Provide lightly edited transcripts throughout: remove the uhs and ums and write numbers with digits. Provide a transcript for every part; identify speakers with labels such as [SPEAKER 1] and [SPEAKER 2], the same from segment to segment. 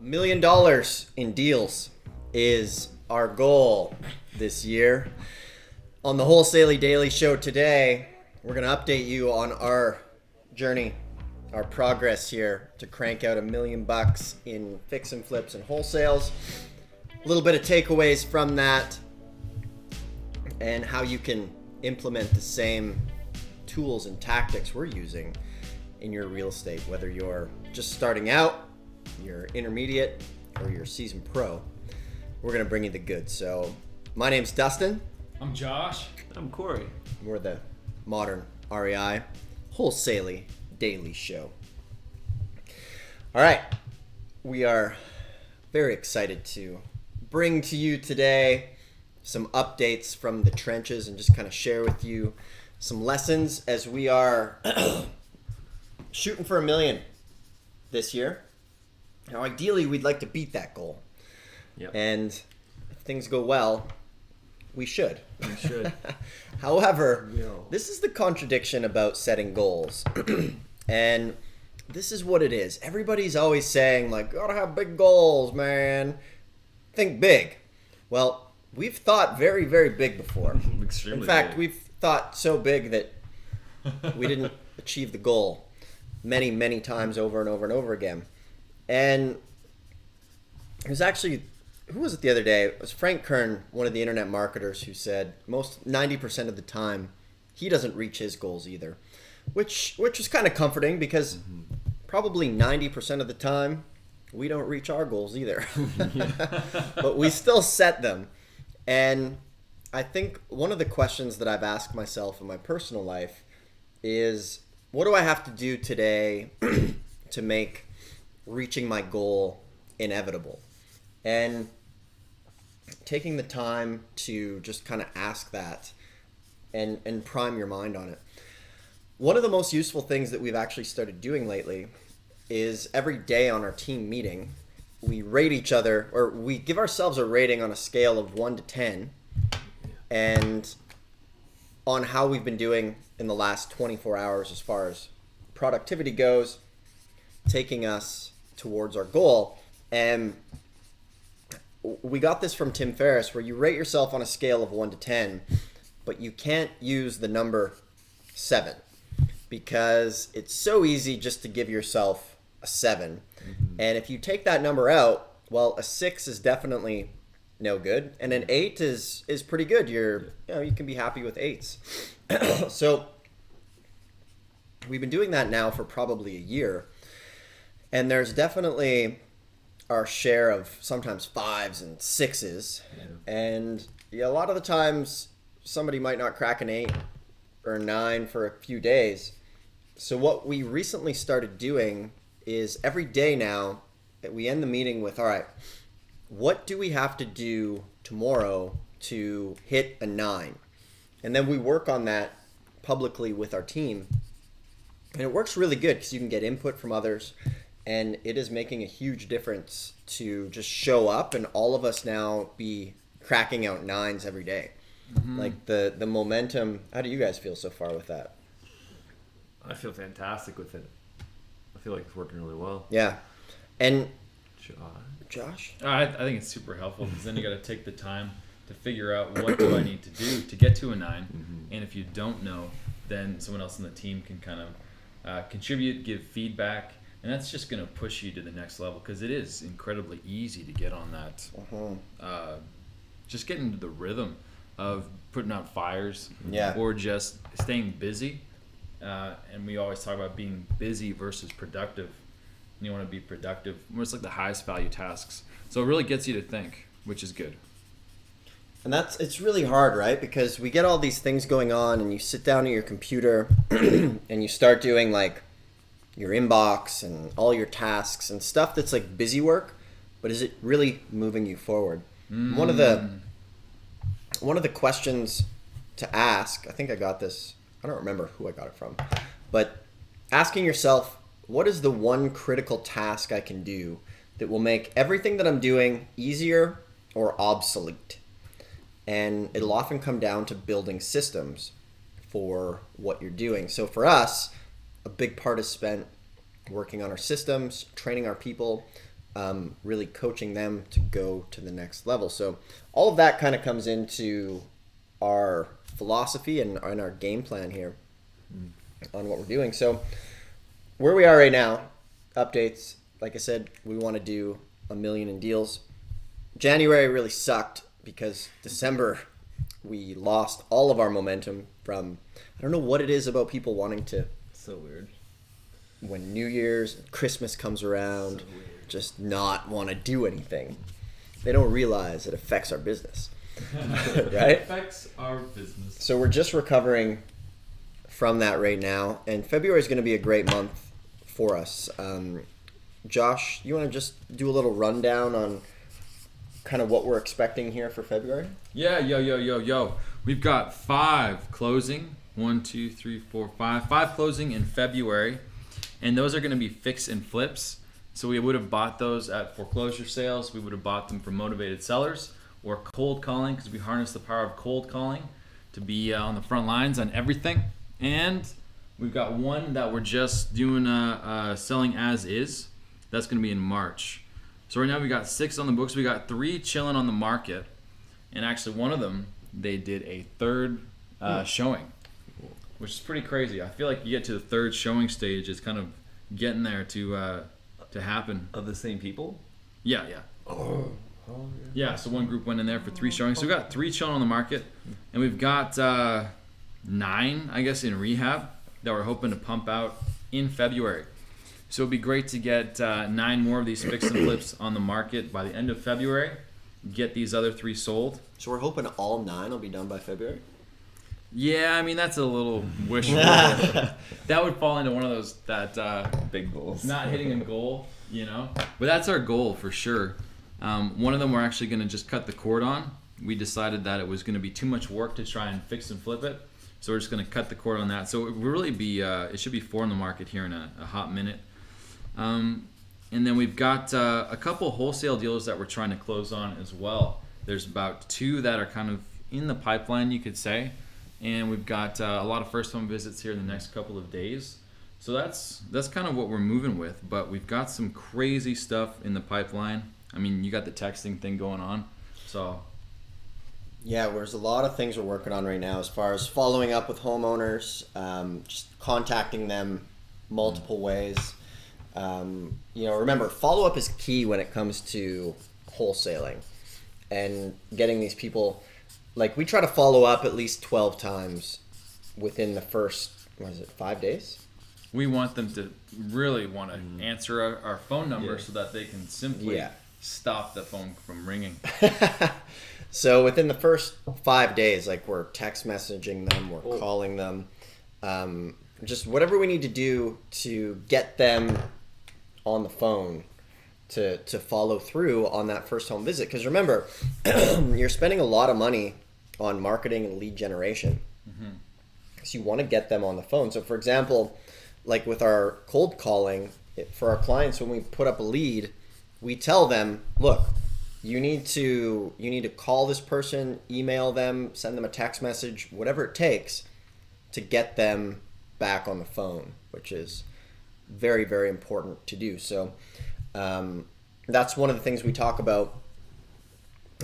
[SPEAKER 1] $1 million in deals is our goal this year. On the Wholesale Daily Show today, we're going to update you on our journey, our progress here to crank out $1 million in fix and flips and wholesales. A little bit of takeaways from that and how you can implement the same tools and tactics we're using in your real estate, whether you're just starting out, you're intermediate, or you're a seasoned pro. We're going to bring you the goods. So my name's Dustin.
[SPEAKER 2] I'm Josh.
[SPEAKER 3] I'm Corey.
[SPEAKER 1] We're the modern REI Wholesale Daily Show. All right. We are very excited to bring to you today some updates from the trenches and just kind of share with you some lessons as we are shooting for $1 million this year. Now, ideally, we'd like to beat that goal.
[SPEAKER 3] Yep.
[SPEAKER 1] And if things go well, we should.
[SPEAKER 3] We should.
[SPEAKER 1] However, this is the contradiction about setting goals. And this is what it is. Everybody's always saying, like, gotta have big goals, man. Think big. Well, we've thought very, very big before.
[SPEAKER 3] Extremely
[SPEAKER 1] In fact,
[SPEAKER 3] big.
[SPEAKER 1] we've thought so big that we didn't achieve the goal many, many times over and over and over again. And it was actually, who was it the other day? It was Frank Kern, one of the internet marketers, who said 90% of the time he doesn't reach his goals either, which was kind of comforting because probably 90% of the time we don't reach our goals either. But we still set them. And I think one of the questions that I've asked myself in my personal life is, what do I have to do today to make reaching my goal inevitable? And taking the time to just kind of ask that and prime your mind on it. One of the most useful things that we've actually started doing lately is every day on our team meeting, we rate each other, or we give ourselves a rating on a scale of 1 to 10, and on how we've been doing in the last 24 hours as far as productivity goes, taking us towards our goal. And we got this from Tim Ferriss, where you rate yourself on a scale of 1 to 10, but you can't use the number 7 because it's so easy just to give yourself a 7. And if you take that number out, well, a 6 is definitely no good, and an 8 is pretty good. You can be happy with 8s. So we've been doing that now for probably a year. And there's definitely our share of sometimes 5s and 6s. Yeah. And a lot of the times somebody might not crack an 8 or a 9 for a few days. So what we recently started doing is every day now we end the meeting with, all right, what do we have to do tomorrow to hit a 9? And then we work on that publicly with our team. And it works really good because you can get input from others. And it is making a huge difference to just show up and all of us now be cracking out 9s every day. Mm-hmm. Like the momentum. How do you guys feel so far with that?
[SPEAKER 3] I feel fantastic with it. I feel like it's working really well.
[SPEAKER 1] Yeah. And
[SPEAKER 3] Josh?
[SPEAKER 2] I think it's super helpful because then you got to take the time to figure out what do I need to do to get to a 9. Mm-hmm. And if you don't know, then someone else on the team can kind of contribute, give feedback. And that's just going to push you to the next level because it is incredibly easy to get on that. Just get into the rhythm of putting out fires, or just staying busy. And we always talk about being busy versus productive. And you want to be productive. It's like the highest value tasks. So it really gets you to think, which is good.
[SPEAKER 1] And it's really hard, right? Because we get all these things going on and you sit down at your computer and you start doing like your inbox and all your tasks and stuff that's like busy work, but is it really moving you forward? One of the questions to ask, I think I got this, I don't remember who I got it from, but asking yourself, what is the one critical task I can do that will make everything that I'm doing easier or obsolete? And it'll often come down to building systems for what you're doing. So for us, a big part is spent working on our systems, training our people, really coaching them to go to the next level. So all of that kind of comes into our philosophy and our game plan here on what we're doing. So where we are right now, updates, like I said, we want to do 1 million in deals. January really sucked because December we lost all of our momentum from, I don't know what it is about people wanting to,
[SPEAKER 3] So weird.
[SPEAKER 1] when New Year's, Christmas comes around, just not want to do anything. They don't realize it affects our business, right?
[SPEAKER 2] Affects our business.
[SPEAKER 1] So we're just recovering from that right now, and February is going to be a great month for us. Josh, you want to just do a little rundown on kind of what we're expecting here for February?
[SPEAKER 2] Yeah, yo. We've got 5 closing. 1, 2, 3, 4, 5. 5 closing in February, and those are going to be fix and flips. So we would have bought those at foreclosure sales. We would have bought them from motivated sellers or cold calling, because we harness the power of cold calling to be on the front lines on everything. And we've got one that we're just doing selling as is. That's going to be in March. So right now we got 6 on the books. We got 3 chilling on the market, and actually one of them, they did a third showing, which is pretty crazy. I feel like you get to the third showing stage, it's kind of getting there to happen.
[SPEAKER 3] Of the same people?
[SPEAKER 2] Yeah.
[SPEAKER 3] Oh,
[SPEAKER 2] Yeah, so one group went in there for 3 showings. So we got 3 chilling on the market, and we've got 9, I guess, in rehab that we're hoping to pump out in February. So it'd be great to get 9 more of these fix and flips on the market by the end of February. Get these other 3 sold.
[SPEAKER 1] So we're hoping all 9 will be done by February?
[SPEAKER 2] Yeah, I mean, that's a little wishful. That would fall into one of those that
[SPEAKER 3] big goals.
[SPEAKER 2] not hitting a goal, But that's our goal for sure. One of them we're actually going to just cut the cord on. We decided that it was going to be too much work to try and fix and flip it. So we're just going to cut the cord on that. So it will really be, it should be 4 on the market here in a hot minute. And then we've got a couple wholesale deals that we're trying to close on as well. There's about 2 that are kind of in the pipeline, you could say. And we've got a lot of first home visits here in the next couple of days. So that's kind of what we're moving with. But we've got some crazy stuff in the pipeline. I mean, you got the texting thing going on. So
[SPEAKER 1] yeah, there's a lot of things we're working on right now as far as following up with homeowners, just contacting them multiple ways. Remember, follow-up is key when it comes to wholesaling and getting these people. Like, we try to follow up at least 12 times within the first, 5 days?
[SPEAKER 2] we want them to really want to answer our phone number so that they can simply stop the phone from ringing.
[SPEAKER 1] So within the first 5 days, like, we're text messaging them, we're calling them, just whatever we need to do to get them on the phone to follow through on that first home visit. Because remember, you're spending a lot of money on marketing and lead generation. So you want to get them on the phone. So for example, like with our cold calling, for our clients, when we put up a lead, we tell them, look, you need to call this person, email them, send them a text message, whatever it takes to get them back on the phone, which is very, very important to do. So that's one of the things we talk about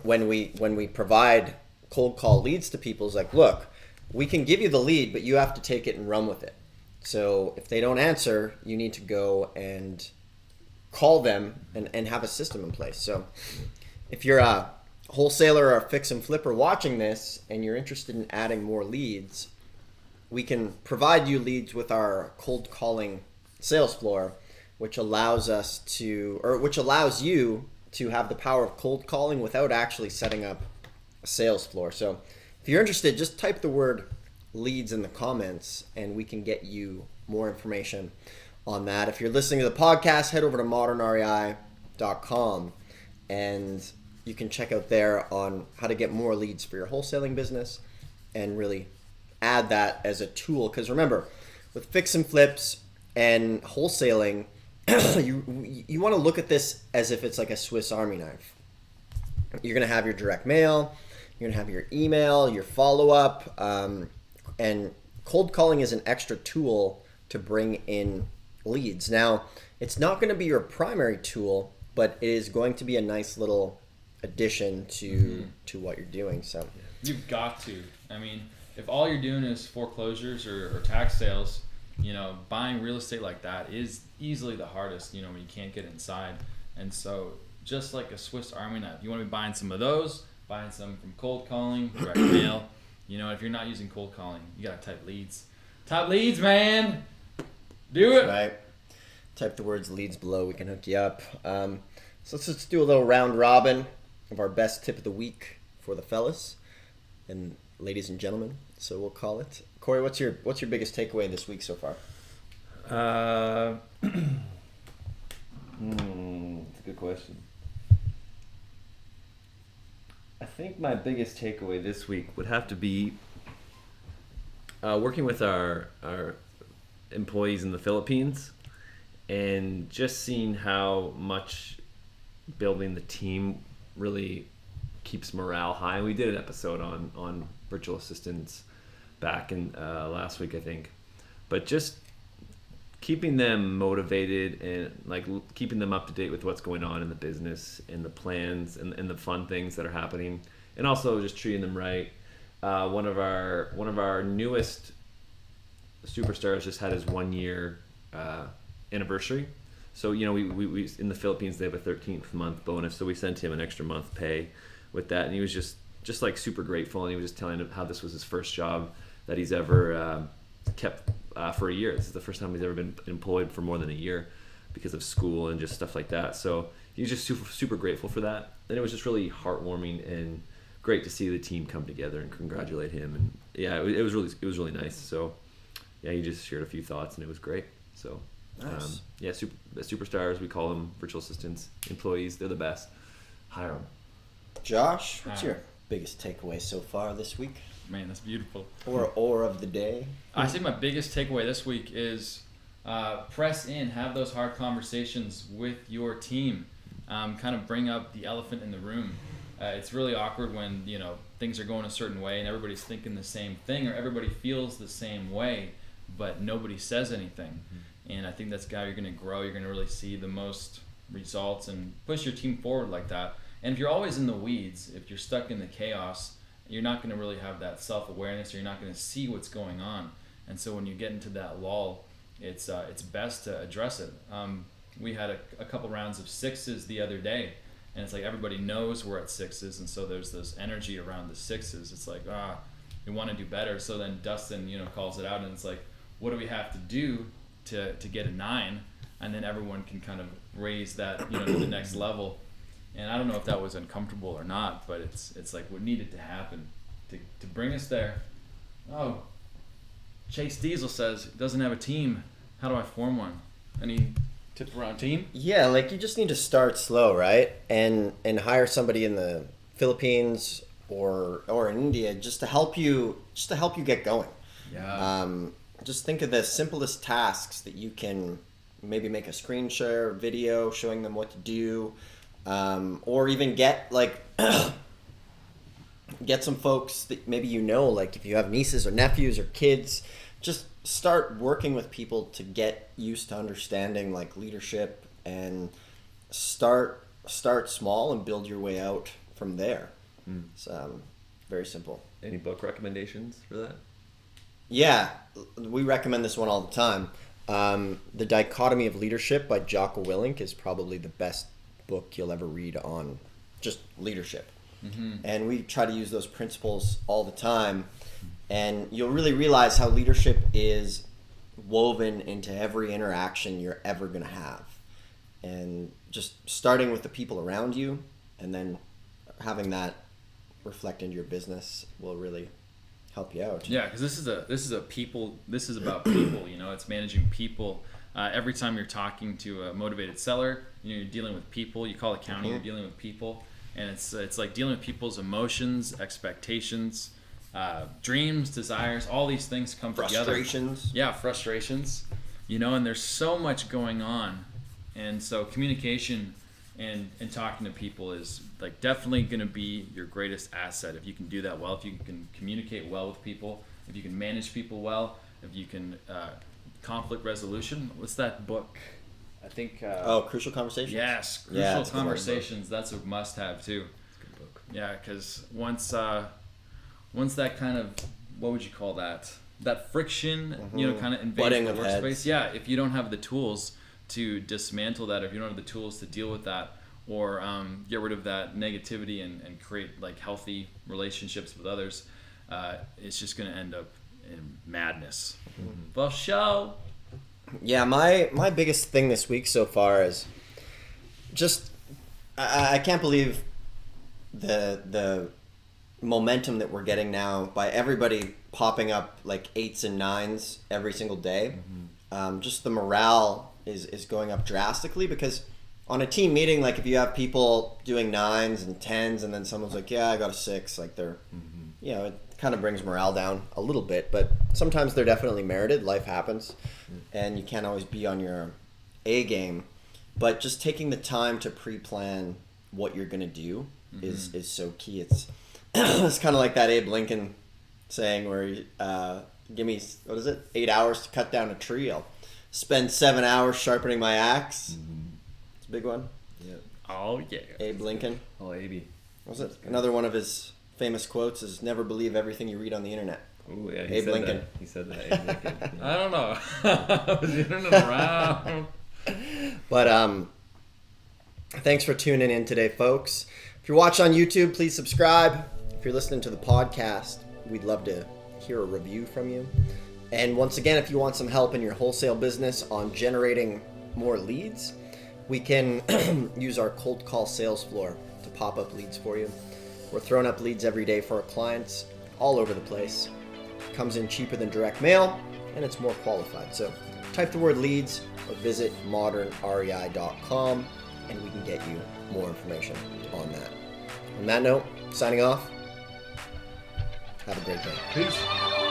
[SPEAKER 1] when we provide cold call leads to people. Is like, look, we can give you the lead, but you have to take it and run with it. So if they don't answer, you need to go and call them and have a system in place. So if you're a wholesaler or a fix and flipper watching this and you're interested in adding more leads, we can provide you leads with our cold calling sales floor, which allows you to have the power of cold calling without actually setting up a sales floor. So if you're interested, just type the word leads in the comments and we can get you more information on that. If you're listening to the podcast, head over to modernrei.com and you can check out there on how to get more leads for your wholesaling business and really add that as a tool. Because remember, with fix and flips and wholesaling, you want to look at this as if it's like a Swiss Army knife. You're going to have your direct mail, you're going to have your email, your follow-up, and cold calling is an extra tool to bring in leads. Now, it's not going to be your primary tool, but it is going to be a nice little addition to what you're doing. So
[SPEAKER 2] You've got to. I mean, if all you're doing is foreclosures or tax sales, buying real estate like that is easily the hardest, when you can't get inside. And so just like a Swiss Army knife, you want to be buying some of those, buying some from cold calling, direct mail. If you're not using cold calling, you got to type leads. Type leads, man. Do it.
[SPEAKER 1] right, type the words leads below. We can hook you up. So let's just do a little round robin of our best tip of the week for the fellas and ladies and gentlemen. So we'll call it. Corey, what's your biggest takeaway this week so far?
[SPEAKER 3] That's a good question. I think my biggest takeaway this week would have to be working with our employees in the Philippines and just seeing how much building the team really keeps morale high. We did an episode on virtual assistants back in last week, I think, but just keeping them motivated and keeping them up to date with what's going on in the business and the plans and the fun things that are happening, and also just treating them right. One of our newest superstars just had his 1 year anniversary. So we in the Philippines they have a 13th month bonus, so we sent him an extra month pay with that, and he was just super grateful, and he was just telling him how this was his first job that he's ever kept for a year. This is the first time he's ever been employed for more than a year because of school and just stuff like that. So he was just super grateful for that, and it was just really heartwarming and great to see the team come together and congratulate him. And yeah, it was really nice. So yeah, he just shared a few thoughts, and it was great. So
[SPEAKER 1] Nice.
[SPEAKER 3] Superstars, we call them virtual assistants, employees. They're the best. Hire them.
[SPEAKER 1] Josh, what's your biggest takeaway so far this week?
[SPEAKER 2] Man, that's beautiful.
[SPEAKER 1] Or of the day?
[SPEAKER 2] I think my biggest takeaway this week is press in, have those hard conversations with your team. Kind of bring up the elephant in the room. It's really awkward when things are going a certain way and everybody's thinking the same thing, or everybody feels the same way, but nobody says anything. Mm-hmm. And I think that's how you're going to grow. You're going to really see the most results and push your team forward like that. And if you're always in the weeds, if you're stuck in the chaos, you're not going to really have that self-awareness, or you're not going to see what's going on. And so when you get into that lull, it's best to address it. We had a couple rounds of sixes the other day, and it's like everybody knows we're at sixes, and so there's this energy around the sixes. It's like, we want to do better. So then Dustin, calls it out, and it's like, what do we have to do to get a 9? And then everyone can kind of raise that, to the next level. And I don't know if that was uncomfortable or not, but it's like what needed to happen to bring us there. Oh, Chase Diesel says doesn't have a team. How do I form one? Any tips around team?
[SPEAKER 1] Yeah, you just need to start slow, right? And hire somebody in the Philippines or in India just to help you get going.
[SPEAKER 2] Yeah.
[SPEAKER 1] Just think of the simplest tasks that you can maybe make a screen share video showing them what to do, or even get get some folks that maybe if you have nieces or nephews or kids, just start working with people to get used to understanding leadership, and start small and build your way out from there. It's very simple.
[SPEAKER 3] Any book recommendations for that?
[SPEAKER 1] Yeah, we recommend this one all the time. The Dichotomy of Leadership by Jocko Willink is probably the best book you'll ever read on just leadership. Mm-hmm. And we try to use those principles all the time, and you'll really realize how leadership is woven into every interaction you're ever going to have. And just starting with the people around you, and then having that reflect into your business will really help you out.
[SPEAKER 2] Yeah, because this is about people. It's managing people. Every time you're talking to a motivated seller, you're dealing with people. You call accounting, you're dealing with people, and it's like dealing with people's emotions, expectations, dreams, desires. All these things come together.
[SPEAKER 1] Frustrations.
[SPEAKER 2] Yeah, frustrations. And there's so much going on, and so communication and talking to people is definitely going to be your greatest asset. If you can do that well, if you can communicate well with people, if you can manage people well, if you can conflict resolution. What's that book? I think.
[SPEAKER 1] Crucial Conversations.
[SPEAKER 2] Yes,
[SPEAKER 1] Yeah,
[SPEAKER 2] Crucial
[SPEAKER 1] it's a good one.
[SPEAKER 2] Conversations. That's a must-have too.
[SPEAKER 3] It's a good book.
[SPEAKER 2] Yeah, because once that kind of, what would you call that? That friction, kind of invades
[SPEAKER 1] Butting
[SPEAKER 2] the
[SPEAKER 1] of
[SPEAKER 2] workspace.
[SPEAKER 1] heads.
[SPEAKER 2] Yeah, if you don't have the tools to dismantle that, if you don't have the tools to deal with that, or get rid of that negativity and create like healthy relationships with others, it's just going to end up in madness. For sure.
[SPEAKER 1] Yeah, my biggest thing this week so far is just I can't believe the momentum that we're getting now by everybody popping up like 8s and 9s every single day. Just the morale is going up drastically, because on a team meeting, like if you have people doing 9s and 10s and then someone's like, yeah, I got a 6, like they're, it kind of brings morale down a little bit, but sometimes they're definitely merited. Life happens and you can't always be on your A game, but just taking the time to pre-plan what you're going to do is so key. It's it's kind of like that Abe Lincoln saying where give me, 8 hours to cut down a tree, I'll spend 7 hours sharpening my axe. It's a big one.
[SPEAKER 3] Yeah.
[SPEAKER 2] Oh yeah.
[SPEAKER 1] Abe Lincoln.
[SPEAKER 3] Oh, AB.
[SPEAKER 1] What was it? Another one of his famous quotes is never believe everything you read on the internet.
[SPEAKER 3] Oh yeah.
[SPEAKER 1] Abe Lincoln.
[SPEAKER 3] That. He said that. Abe Lincoln. Yeah.
[SPEAKER 2] I don't know. Was the internet around?
[SPEAKER 1] But thanks for tuning in today, folks. If you're watching on YouTube, please subscribe. If you're listening to the podcast, we'd love to hear a review from you. And once again, if you want some help in your wholesale business on generating more leads, we can use our cold call sales floor to pop up leads for you. We're throwing up leads every day for our clients all over the place. It comes in cheaper than direct mail, and it's more qualified. So type the word leads or visit modernrei.com and we can get you more information on that. On that note, signing off. Have a great day.
[SPEAKER 2] Peace.